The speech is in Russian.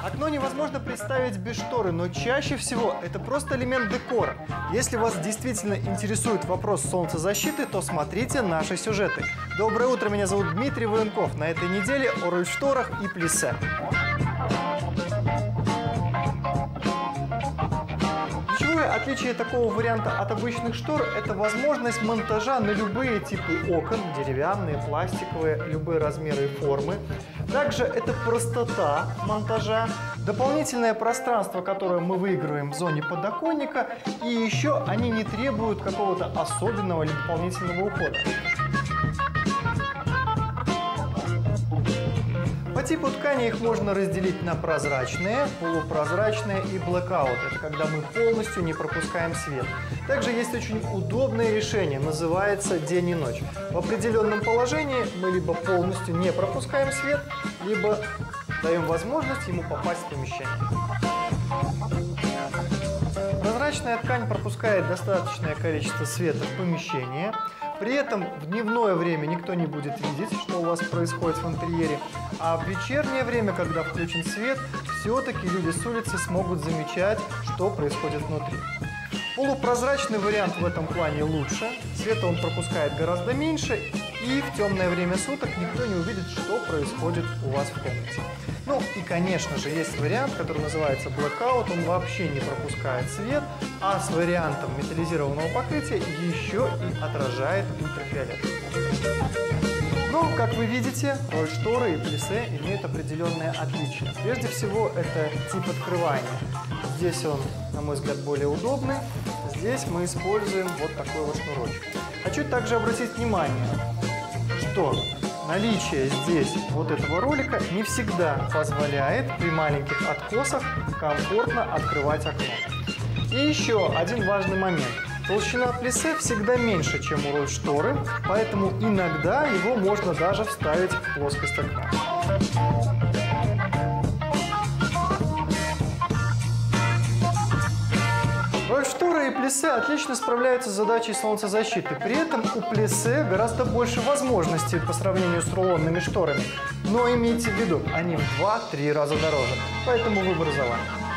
Окно невозможно представить без шторы, но чаще всего это просто элемент декора. Если вас действительно интересует вопрос солнцезащиты, то смотрите наши сюжеты. Доброе утро, меня зовут Дмитрий Военков. На этой неделе о рольшторах и плисе. Ключевое отличие такого варианта от обычных штор – это возможность монтажа на любые типы окон, деревянные, пластиковые, любые размеры и формы. Также это простота монтажа, дополнительное пространство, которое мы выигрываем в зоне подоконника, и еще они не требуют какого-то особенного или дополнительного ухода. По типу ткани их можно разделить на прозрачные, полупрозрачные и blackout. Это когда мы полностью не пропускаем свет. Также есть очень удобное решение, называется день и ночь. В определенном положении мы либо полностью не пропускаем свет, либо даем возможность ему попасть в помещение. Прозрачная ткань пропускает достаточное количество света в помещение. При этом в дневное время никто не будет видеть, что у вас происходит в интерьере, а в вечернее время, когда включен свет, все-таки люди с улицы смогут замечать, что происходит внутри. Полупрозрачный вариант в этом плане лучше, света он пропускает гораздо меньше, и в темное время суток никто не увидит, что происходит у вас в комнате. Ну и, конечно же, есть вариант, который называется blackout, он вообще не пропускает свет, а с вариантом металлизированного покрытия еще и отражает ультрафиолет. Ну, как вы видите, рольшторы и плисе имеют определенные отличия. Прежде всего, это тип открывания. Здесь он, на мой взгляд, более удобный. Здесь мы используем вот такой вот шнурочек. Хочу также обратить внимание, что наличие здесь вот этого ролика не всегда позволяет при маленьких откосах комфортно открывать окно. И еще один важный момент. Толщина плисе всегда меньше, чем у рольшторы, поэтому иногда его можно даже вставить в плоскость окна. Рольшторы и плисе отлично справляются с задачей солнцезащиты. При этом у плисе гораздо больше возможностей по сравнению с рулонными шторами. Но имейте в виду, они в 2-3 раза дороже. Поэтому выбор за вами.